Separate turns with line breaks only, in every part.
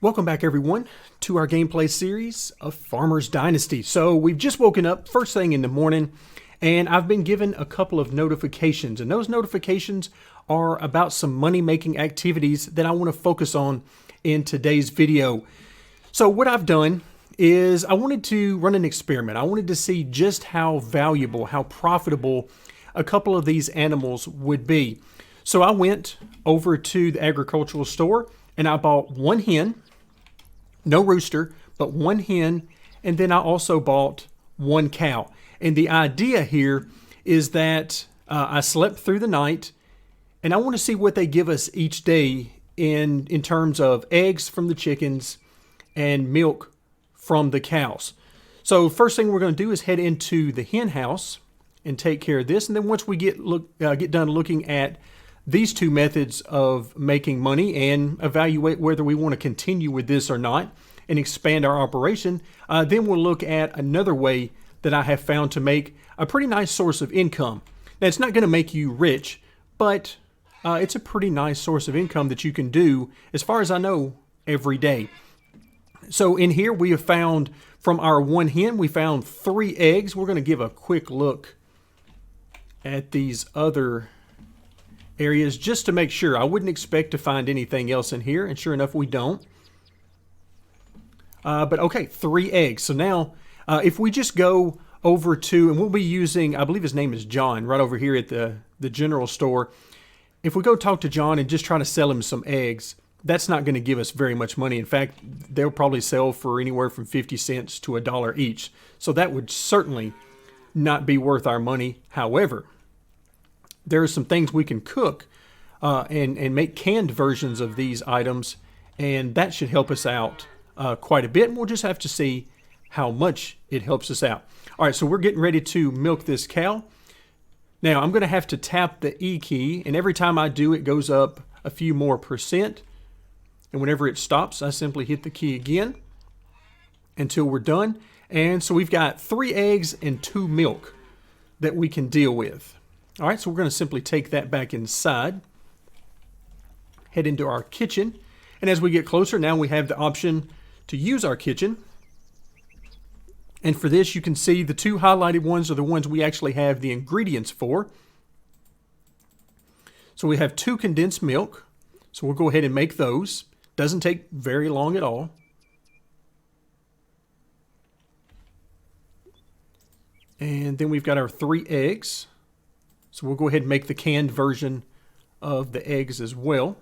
Welcome back everyone to our gameplay series of Farmers Dynasty. So we've just woken up first thing in the morning and I've been given a couple of notifications, and those notifications are about some money making activities that I want to focus on in today's video. So what I've done is I wanted to run an experiment. I wanted to see just how valuable, how profitable a couple of these animals would be. So I went over to the agricultural store and I bought one hen. No rooster, but one hen, and then I also bought one cow. And the idea here is that I slept through the night, and I want to see what they give us each day in terms of eggs from the chickens and milk from the cows. So first thing we're going to do is head into the hen house and take care of this. And then once we get done looking at these two methods of making money and evaluate whether we want to continue with this or not and expand our operation, then we'll look at another way that I have found to make a pretty nice source of income. Now, it's not going to make you rich, but it's a pretty nice source of income that you can do, as far as I know, every day. So in here we have found, from our one hen, we found 3 eggs. We're going to give a quick look at these other areas just to make sure. I wouldn't expect to find anything else in here, and sure enough we don't. But okay, 3 eggs. So now if we just go over to, and we'll be using, I believe his name is John, right over here at the general store. If we go talk to John and just try to sell him some eggs, that's not going to give us very much money. In fact, they'll probably sell for anywhere from 50 cents to $1 each. So that would certainly not be worth our money. However, there are some things we can cook and make canned versions of these items, and that should help us out quite a bit. And we'll just have to see how much it helps us out. All right, so we're getting ready to milk this cow. Now I'm going to have to tap the E key, and every time I do, it goes up a few more percent. And whenever it stops, I simply hit the key again until we're done. And so we've got 3 eggs and 2 milk that we can deal with. All right, so we're going to simply take that back inside, head into our kitchen, and as we get closer, now we have the option to use our kitchen. And for this, you can see the 2 highlighted ones are the ones we actually have the ingredients for. So we have 2 condensed milk, so we'll go ahead and make those. Doesn't take very long at all. And then we've got our 3 eggs. So we'll go ahead and make the canned version of the eggs as well.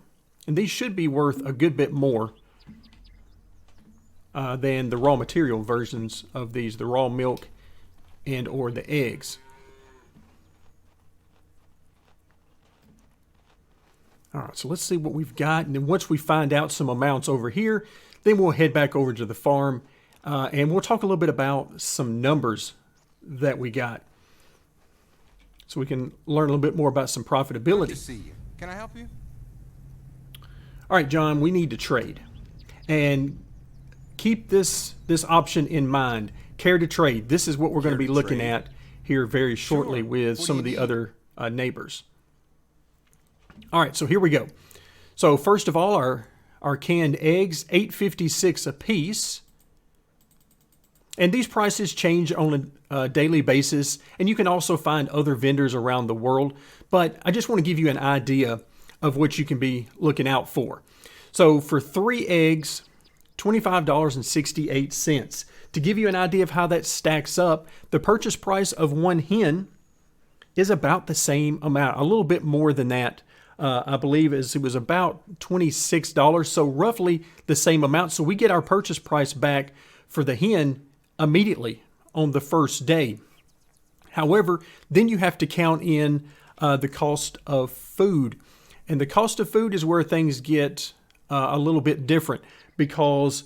And these should be worth a good bit more than the raw material versions of these, the raw milk and or the eggs. All right, so let's see what we've got. And then once we find out some amounts over here, then we'll head back over to the farm and we'll talk a little bit about some numbers that we got, so we can learn a little bit more about some profitability.
Good to see you. Can I help you?
All right, John, we need to trade. And keep this option in mind. Care to trade. This is what we're going to be looking at here very shortly with some of the other neighbors. All right, so here we go. So first of all, our canned eggs, $8.56 a piece. And these prices change on a daily basis, and you can also find other vendors around the world. But I just want to give you an idea of what you can be looking out for. So for 3 eggs, $25.68. To give you an idea of how that stacks up, the purchase price of one hen is about the same amount, a little bit more than that. I believe it was about $26, so roughly the same amount. So we get our purchase price back for the hen immediately on the first day. However, then you have to count in the cost of food. And the cost of food is where things get a little bit different, because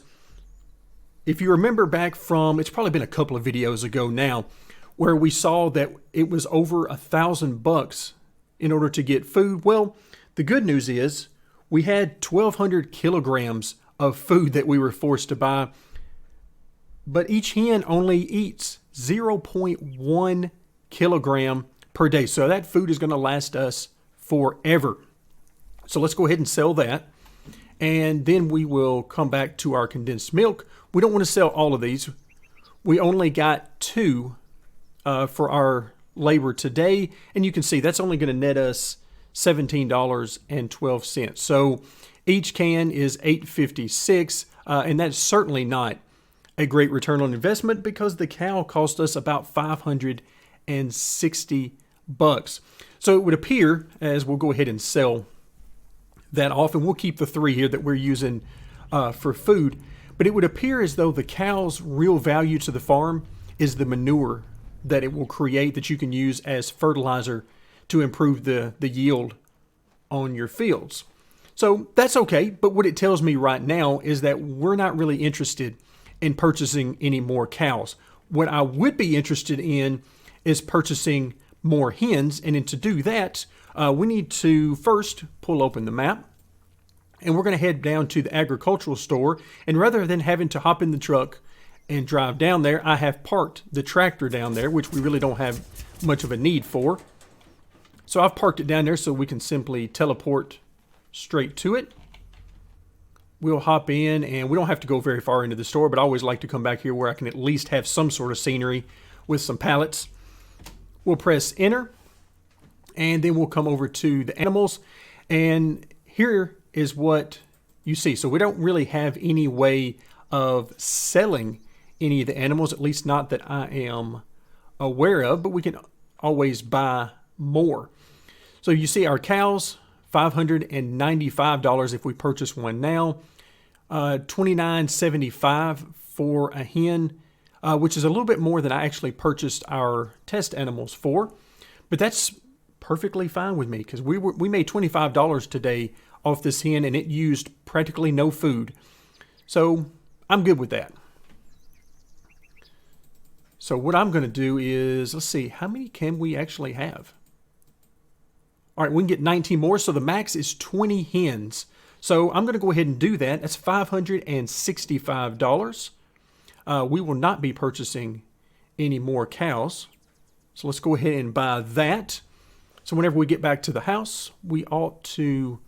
if you remember back from, it's probably been a couple of videos ago now, where we saw that it was over $1,000 in order to get food. Well, the good news is we had 1,200 kilograms of food that we were forced to buy, but each hen only eats 0.1 kilogram per day. So that food is going to last us forever. So let's go ahead and sell that. and then we will come back to our condensed milk. We don't want to sell all of these. We only got 2 for our labor today, and you can see that's only going to net us $17.12. So each can is $8.56, and that's certainly not a great return on investment because the cow cost us about $560. So it would appear, as we'll go ahead and sell that off, and we'll keep the 3 here that we're using for food, but it would appear as though the cow's real value to the farm is the manure that it will create that you can use as fertilizer to improve the yield on your fields. So that's okay, but what it tells me right now is that we're not really interested in purchasing any more cows. What I would be interested in is purchasing more hens, and then to do that, we need to first pull open the map, and we're going to head down to the agricultural store, and rather than having to hop in the truck and drive down there, I have parked the tractor down there, which we really don't have much of a need for. So I've parked it down there so we can simply teleport straight to it. We'll hop in, and we don't have to go very far into the store, but I always like to come back here where I can at least have some sort of scenery with some pallets. We'll press enter, and then we'll come over to the animals, and here is what you see. So we don't really have any way of selling any of the animals, at least not that I am aware of, but we can always buy more. So you see our cows, $595 if we purchase one now, $29.75 for a hen, which is a little bit more than I actually purchased our test animals for, but that's perfectly fine with me because we made $25 today off this hen, and it used practically no food. So I'm good with that. So what I'm going to do is, let's see, how many can we actually have? All right, we can get 19 more, so the max is 20 hens. So I'm going to go ahead and do that. That's $565. We will not be purchasing any more cows. So let's go ahead and buy that. So whenever we get back to the house, we ought to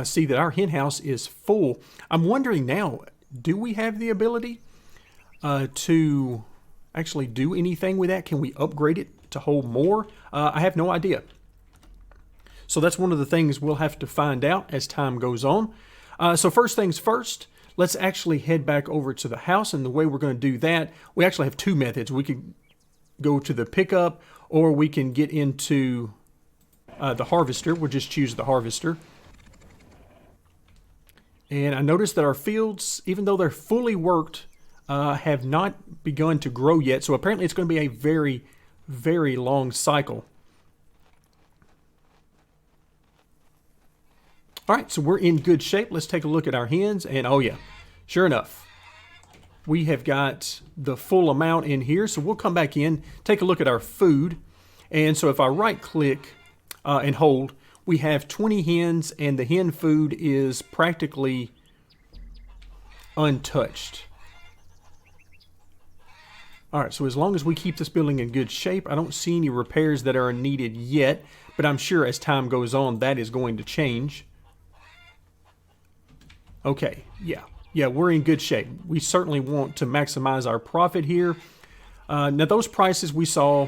see that our hen house is full. I'm wondering now, do we have the ability to actually do anything with that? Can we upgrade it to hold more? I have no idea. So that's one of the things we'll have to find out as time goes on. So first things first, let's actually head back over to the house. And the way we're going to do that, we actually have 2 methods. We could go to the pickup, or we can get into the harvester. We'll just choose the harvester. And I noticed that our fields, even though they're fully worked, have not begun to grow yet. So apparently it's going to be a very, very long cycle. All right, so we're in good shape. Let's take a look at our hens. And oh yeah, sure enough, we have got the full amount in here. So we'll come back in, take a look at our food. And so if I right click and hold, we have 20 hens, and the hen food is practically untouched. All right, so as long as we keep this building in good shape, I don't see any repairs that are needed yet, but I'm sure as time goes on, that is going to change. Okay, yeah, we're in good shape. We certainly want to maximize our profit here. Now, those prices we saw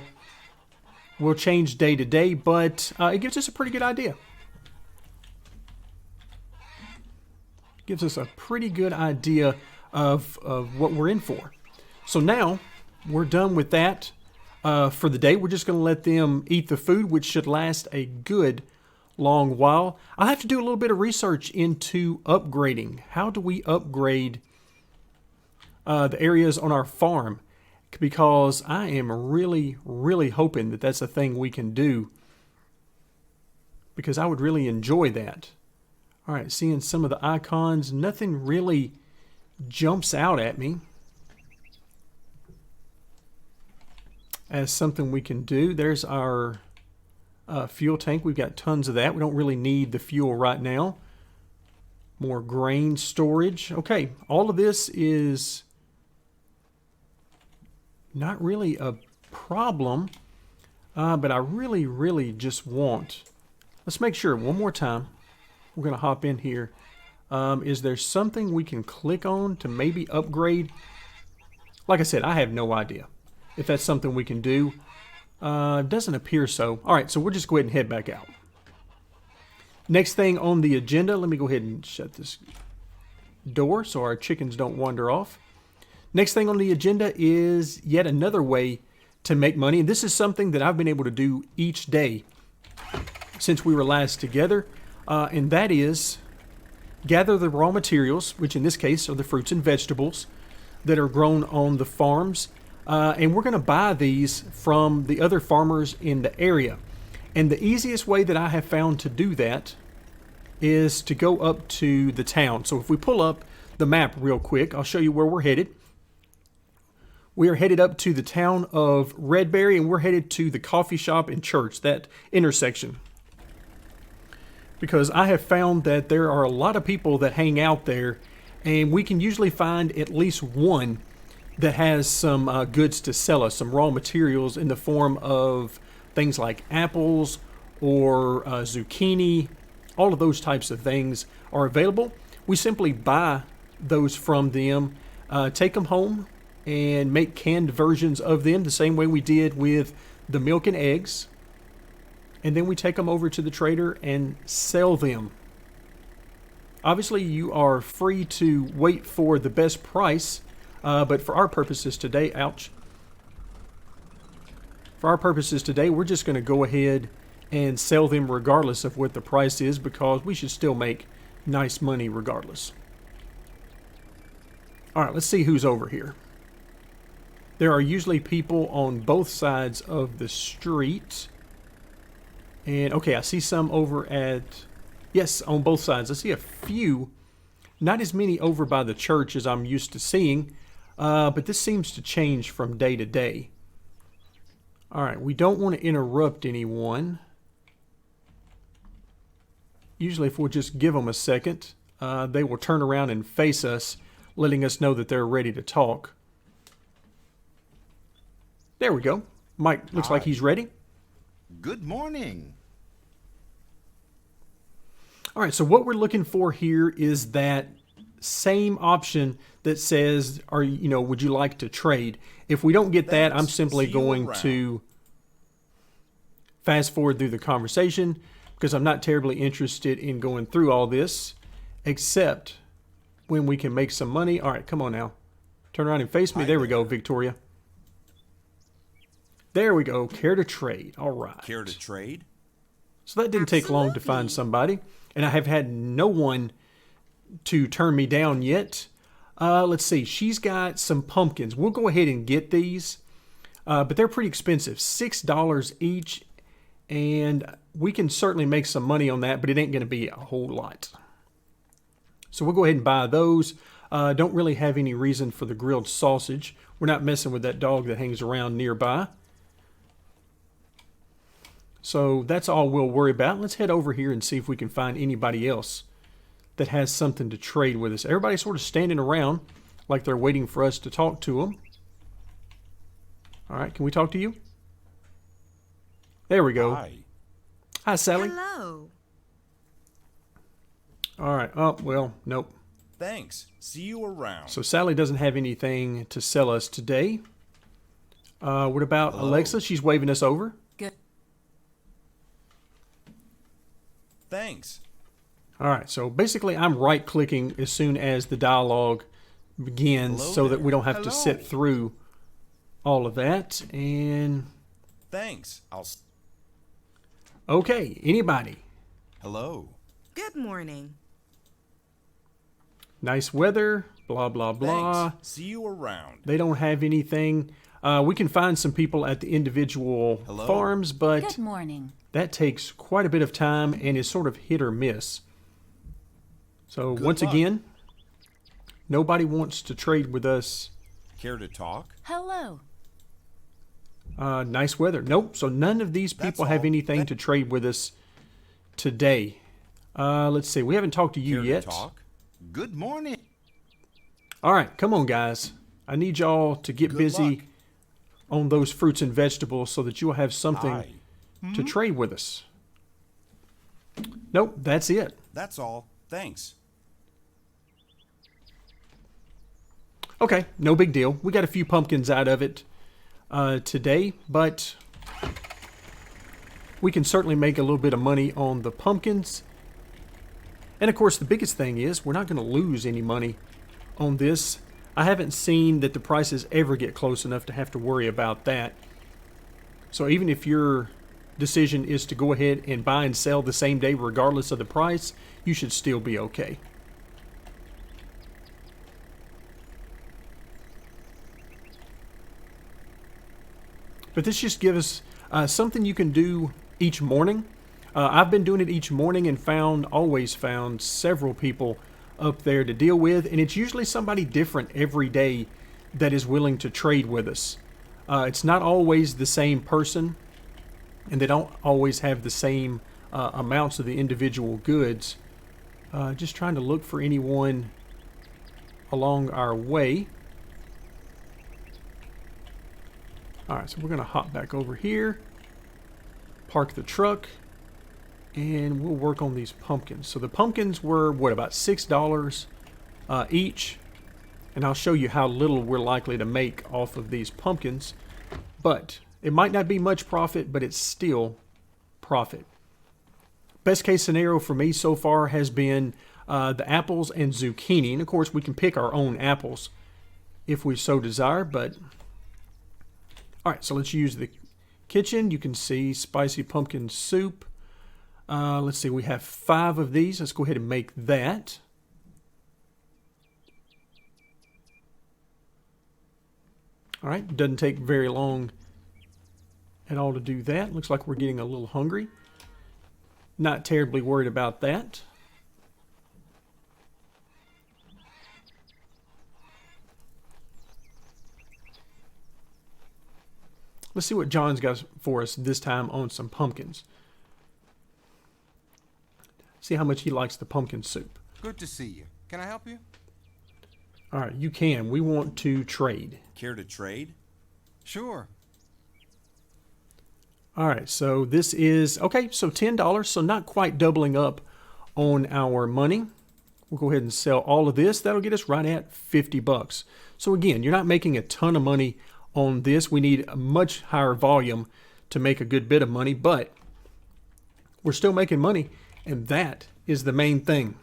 will change day to day, but it gives us a pretty good idea. Gives us a pretty good idea of what we're in for. So now we're done with that for the day. We're just going to let them eat the food, which should last a good long while. I'll have to do a little bit of research into upgrading. How do we upgrade the areas on our farm? Because I am really, really hoping that that's a thing we can do, because I would really enjoy that. All right, seeing some of the icons, nothing really jumps out at me as something we can do. There's our fuel tank. We've got tons of that. We don't really need the fuel right now. More grain storage. Okay, all of this is not really a problem, but I really, really just want, let's make sure one more time. we're going to hop in here. Is there something we can click on to maybe upgrade? Like I said, I have no idea if that's something we can do. Doesn't appear so. All right, so we'll just go ahead and head back out. Next thing on the agenda, let me go ahead and shut this door so our chickens don't wander off. Next thing on the agenda is yet another way to make money. And this is something that I've been able to do each day since we were last together. And that is gather the raw materials, which in this case are the fruits and vegetables that are grown on the farms. And we're going to buy these from the other farmers in the area. And the easiest way that I have found to do that is to go up to the town. So if we pull up the map real quick, I'll show you where we're headed. We are headed up to the town of Redberry, and we're headed to the coffee shop and church, that intersection. Because I have found that there are a lot of people that hang out there, and we can usually find at least one that has some goods to sell us, some raw materials in the form of things like apples or zucchini. All of those types of things are available. We simply buy those from them, take them home, and make canned versions of them the same way we did with the milk and eggs. And then we take them over to the trader and sell them. Obviously, you are free to wait for the best price, but for our purposes today, For our purposes today, we're just going to go ahead and sell them regardless of what the price is, because we should still make nice money regardless. All right, let's see who's over here. There are usually people on both sides of the street. And okay, I see some over at, yes, on both sides. I see a few, not as many over by the church as I'm used to seeing, but this seems to change from day to day. All right, we don't want to interrupt anyone. Usually if we'll just give them a second, they will turn around and face us, letting us know that they're ready to talk. There we go. Mike looks like he's ready.
Good morning.
All right, so what we're looking for here is that same option that says, would you like to trade? If we don't get that, I'm simply going to fast forward through the conversation because I'm not terribly interested in going through all this, except when we can make some money. All right, come on now. Turn around and face me. There we go, Victoria. There we go. Care to trade. All right.
Care to trade?
So that didn't take long to find somebody. And I have had no one to turn me down yet. Let's see. She's got some pumpkins. We'll go ahead and get these. But they're pretty expensive. $6 each. And we can certainly make some money on that, but it ain't going to be a whole lot. So we'll go ahead and buy those. Don't really have any reason for the grilled sausage. We're not messing with that dog that hangs around nearby. So that's all we'll worry about. Let's head over here and see if we can find anybody else that has something to trade with us. Everybody's sort of standing around like they're waiting for us to talk to them. All right, can we talk to you? There we go. Hi, Sally.
Hello.
All right. Oh, well, nope.
Thanks. See you around.
So Sally doesn't have anything to sell us today. What about Alexa? She's waving us over.
Good.
Thanks.
All right. So basically, I'm right-clicking as soon as the dialogue begins so that we don't have to sit through all of that. And
Thanks.
okay, anybody?
Hello.
Good morning.
Nice weather, blah, blah, blah.
Thanks. See you around.
They don't have anything. We can find some people at the individual farms, but
Good morning.
that takes quite a bit of time and is sort of hit or miss. So once again, nobody wants to trade with us.
Care to talk?
Hello.
Nice weather. Nope. So none of these people have anything to trade with us today. Let's see. We haven't talked to you
Care
yet.
to talk? Good morning.
All right. Come on, guys. I need y'all to get busy on those fruits and vegetables so that you'll have something to trade with us. Nope. That's it.
That's all. Thanks.
Okay, no big deal. We got a few pumpkins out of it today, but we can certainly make a little bit of money on the pumpkins. And of course, the biggest thing is we're not going to lose any money on this. I haven't seen that the prices ever get close enough to have to worry about that. So even if your decision is to go ahead and buy and sell the same day regardless of the price, you should still be okay. But this just gives us something you can do each morning. I've been doing it each morning and always found several people up there to deal with, and it's usually somebody different every day that is willing to trade with us. It's not always the same person, and they don't always have the same amounts of the individual goods. Just trying to look for anyone along our way. Alright, so we're going to hop back over here, park the truck, and we'll work on these pumpkins. So the pumpkins were, what, about $6 each? And I'll show you how little we're likely to make off of these pumpkins. But it might not be much profit, but it's still profit. Best case scenario for me so far has been the apples and zucchini. And of course, we can pick our own apples if we so desire, but all right, so let's use the kitchen. You can see spicy pumpkin soup. Let's see, we have 5 of these. Let's go ahead and make that. All right, doesn't take very long at all to do that. Looks like we're getting a little hungry. Not terribly worried about that. Let's see what John's got for us this time on some pumpkins. See how much he likes the pumpkin soup.
Good to see you. Can I help you?
All right, you can. We want to trade.
Care to trade?
Sure.
All right, so this is, okay, so $10, so not quite doubling up on our money. We'll go ahead and sell all of this. That'll get us right at $50. So again, you're not making a ton of money on this. We need a much higher volume to make a good bit of money, but we're still making money, and that is the main thing.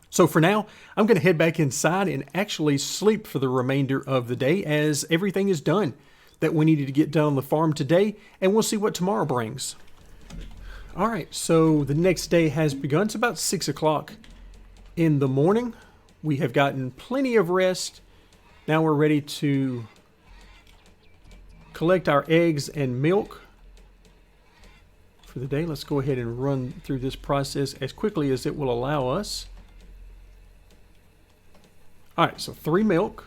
So for now, I'm going to head back inside and actually sleep for the remainder of the day, as everything is done that we needed to get done on the farm today, and we'll see what tomorrow brings. All right, so the next day has begun. It's about 6 o'clock in the morning. We have gotten plenty of rest. Now we're ready to collect our eggs and milk for the day. Let's go ahead and run through this process as quickly as it will allow us. All right, so 3 milk.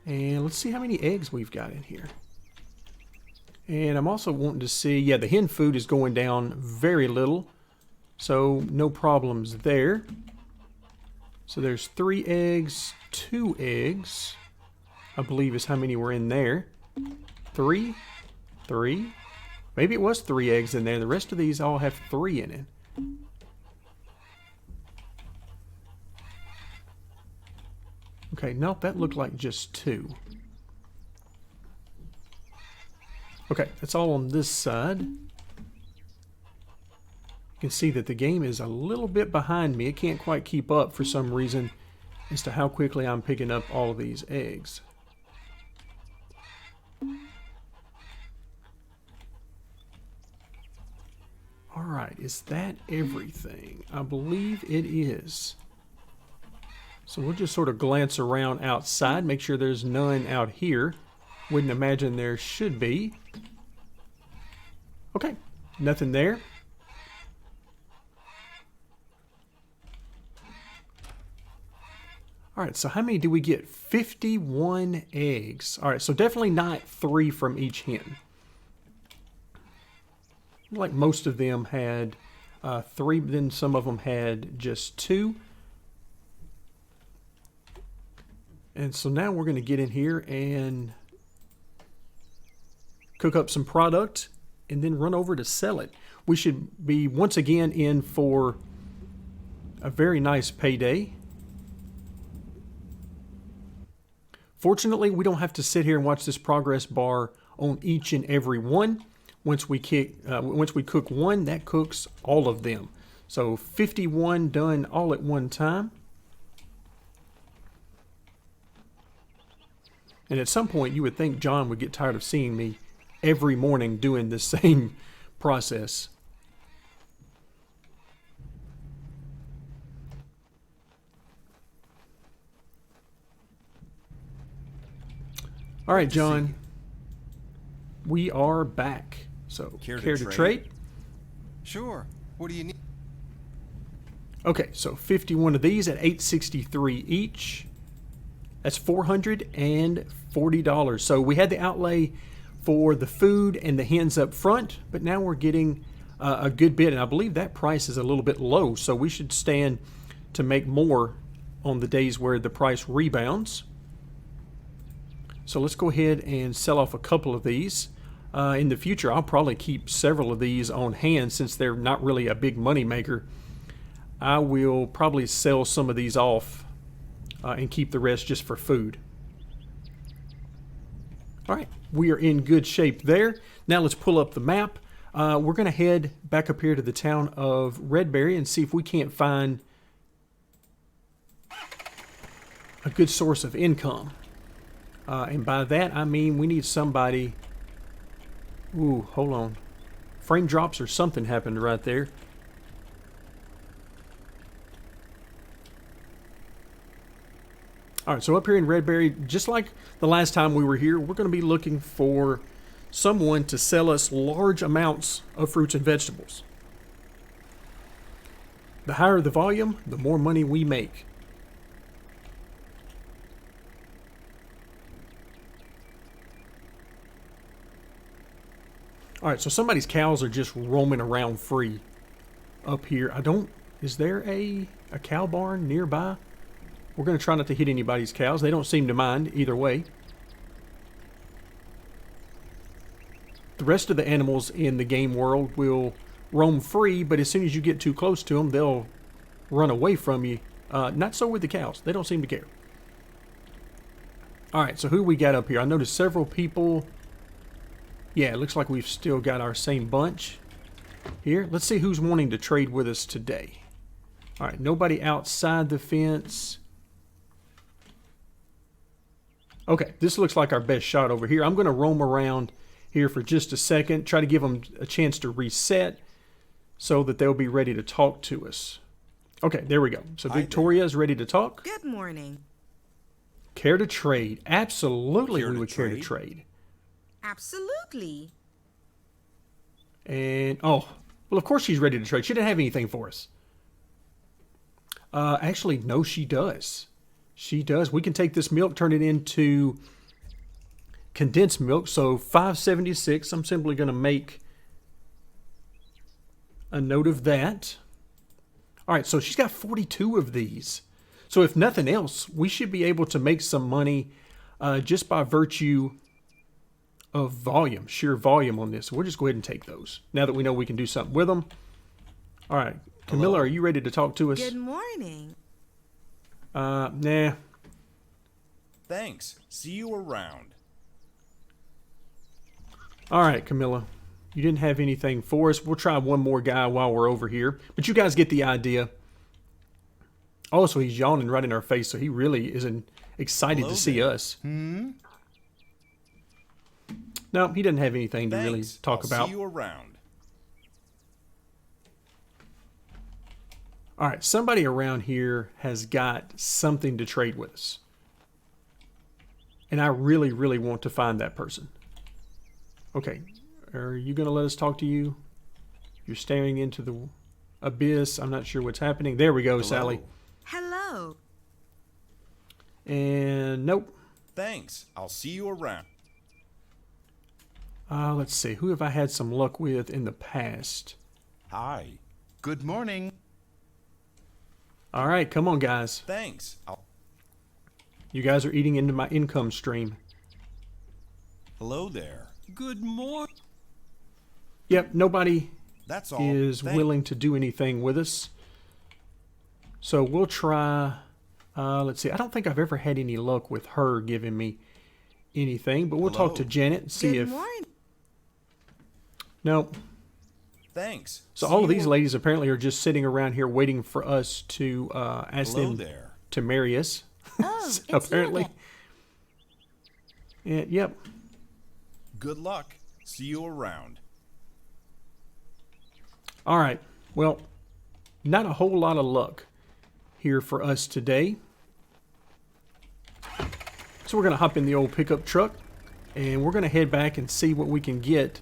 And let's see how many eggs we've got in here. And I'm also wanting to see, yeah, the hen food is going down very little, so no problems there. So there's 3 eggs, 2 eggs, I believe is how many were in there. 3, maybe it was 3 eggs in there. The rest of these all have 3 in it. Okay, nope, that looked like just 2. Okay, that's all on this side. You can see that the game is a little bit behind me. It can't quite keep up for some reason as to how quickly I'm picking up all of these eggs. All right, is that everything? I believe it is. So we'll just sort of glance around outside, make sure there's none out here. Wouldn't imagine there should be. Okay, nothing there. All right, so how many do we get? 51 eggs. All right, so definitely not 3 from each hen. Like most of them had 3, but then some of them had just 2. And so now we're going to get in here and cook up some product and then run over to sell it. we should be once again in for a very nice payday. Fortunately, we don't have to sit here and watch this progress bar on each and every one. Once we cook one, that cooks all of them. So 51 done all at one time. And at some point, you would think John would get tired of seeing me every morning doing the same process. All right, John. We are back. So, care to trade?
Sure. What do you need?
Okay, so 51 of these at $8.63 each. That's $440. So we had the outlay for the food and the hens up front, but now we're getting a good bit, and I believe that price is a little bit low, so we should stand to make more on the days where the price rebounds. So let's go ahead and sell off a couple of these. In the future, I'll probably keep several of these on hand since they're not really a big money maker. I will probably sell some of these off and keep the rest just for food. All right, we are in good shape there. Now let's pull up the map. We're going to head back up here to the town of Redberry and see if we can't find a good source of income. And by that, I mean we need somebody... Ooh, hold on. Frame drops or something happened right there. All right, so up here in Redberry, just like the last time we were here, we're going to be looking for someone to sell us large amounts of fruits and vegetables. The higher the volume, the more money we make. All right, so somebody's cows are just roaming around free up here. Is there a cow barn nearby? We're going to try not to hit anybody's cows. They don't seem to mind either way. The rest of the animals in the game world will roam free, but as soon as you get too close to them, they'll run away from you. Not so with the cows. They don't seem to care. All right, so who we got up here? I noticed several people. Yeah, it looks like we've still got our same bunch here. Let's see who's wanting to trade with us today. All right, nobody outside the fence. Okay, this looks like our best shot over here. I'm going to roam around here for just a second, try to give them a chance to reset so that they'll be ready to talk to us. Okay, there we go. So Victoria is ready to talk.
Good morning.
Care to trade? Absolutely, we would care to trade.
Absolutely.
And, oh, well, of course she's ready to trade. She didn't have anything for us. Actually, no, she does. She does. We can take this milk, turn it into condensed milk. So $5.76. I'm simply going to make a note of that. All right, so she's got 42 of these. So if nothing else, we should be able to make some money just by virtue of volume, sheer volume on this. So we'll just go ahead and take those now that we know we can do something with them. All right, Camilla, are you ready to talk to us?
Good morning.
Nah.
Thanks. See you around.
All right, Camilla. You didn't have anything for us. We'll try one more guy while we're over here. But you guys get the idea. Oh, so he's yawning right in our face, so he really isn't excited to see us. No, he doesn't have anything to really talk about.
See you around.
All right, somebody around here has got something to trade with us. And I really, really want to find that person. Okay, are you going to let us talk to you? You're staring into the abyss. I'm not sure what's happening. There we go, Sally.
Hello.
And nope.
Thanks. I'll see you around.
Let's see. Who have I had some luck with in the past?
Hi.
Good morning.
All right, come on, guys.
Thanks.
You guys are eating into my income stream.
Hello there.
Good morning.
Yep, nobody
That's all.
is
Thanks.
willing to do anything with us. So we'll try, let's see, I don't think I've ever had any luck with her giving me anything, but we'll talk to
Hello.
Janet and see
Good
if,
morning.
Nope.
no.
Thanks.
So
See
all of
you
these ladies apparently are just sitting around here waiting for us to ask
Hello
them
there.
to marry us.
Oh,
So
it's
apparently.
you again.
Yep.
Good luck. See you around.
All right. Well, not a whole lot of luck here for us today. So we're going to hop in the old pickup truck and we're going to head back and see what we can get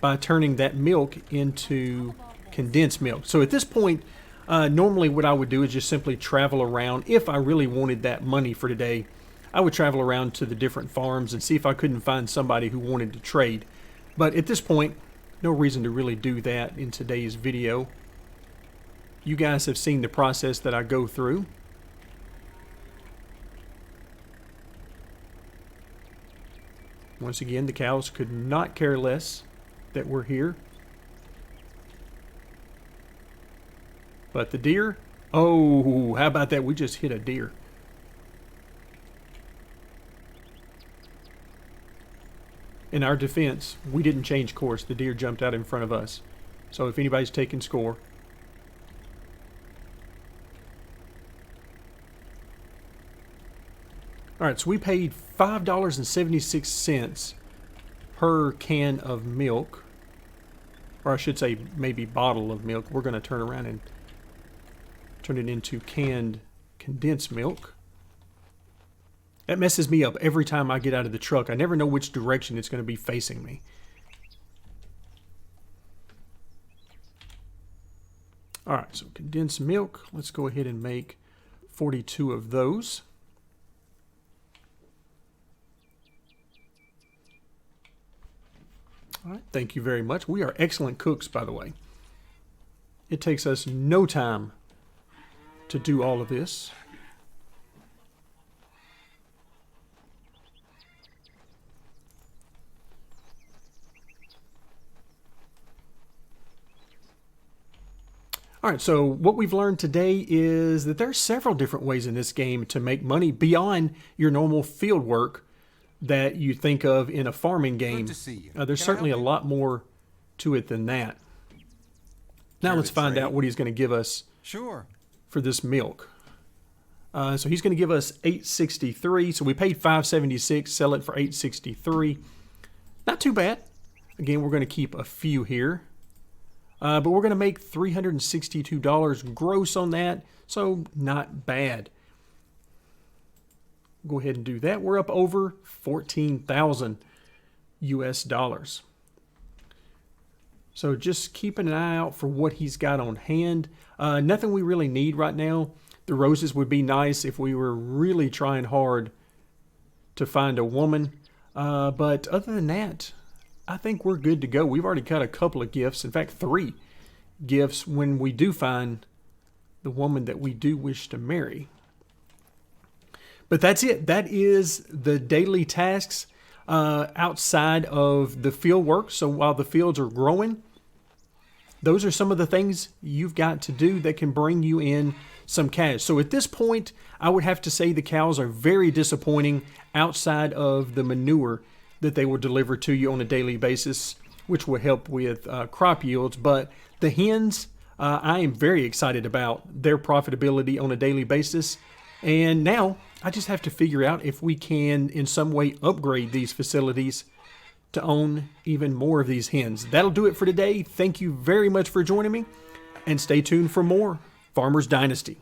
by turning that milk into condensed milk. So at this point, normally what I would do is just simply travel around. If I really wanted that money for today, I would travel around to the different farms and see if I couldn't find somebody who wanted to trade. But at this point, no reason to really do that in today's video. You guys have seen the process that I go through. Once again, the cows could not care less that we're here. But the deer, oh, how about that? We just hit a deer. In our defense, we didn't change course. The deer jumped out in front of us. So if anybody's taking score. All right, so we paid $5.76 per can of milk. Or I should say maybe bottle of milk. We're going to turn around and turn it into canned condensed milk. That messes me up every time I get out of the truck. I never know which direction it's going to be facing me. All right, so condensed milk. Let's go ahead and make 42 of those. All right, thank you very much. We are excellent cooks, by the way. It takes us no time to do all of this. All right, so what we've learned today is that there are several different ways in this game to make money beyond your normal field work that you think of in a farming game.
Good to see you.
There's
Can I
certainly a
help you?
lot more to it than that. Now
Care
let's
to
find
trade?
out what he's going to give us
Sure.
for this milk. So he's going to give us $8.63. So we paid $5.76, sell it for $8.63. Not too bad. Again, we're going to keep a few here. But we're going to make $362 gross on that, so not bad. Go ahead and do that. We're up over 14,000 US dollars. So just keeping an eye out for what he's got on hand. Nothing we really need right now. The roses would be nice if we were really trying hard to find a woman. But other than that, I think we're good to go. We've already got a couple of gifts. In fact, 3 gifts when we do find the woman that we do wish to marry. But that's it. That is the daily tasks outside of the field work. So while the fields are growing, those are some of the things you've got to do that can bring you in some cash. So at this point, I would have to say the cows are very disappointing outside of the manure that they will deliver to you on a daily basis, which will help with crop yields. But the hens, I am very excited about their profitability on a daily basis. And now I just have to figure out if we can in some way upgrade these facilities to own even more of these hens. That'll do it for today. Thank you very much for joining me, and stay tuned for more Farmers Dynasty.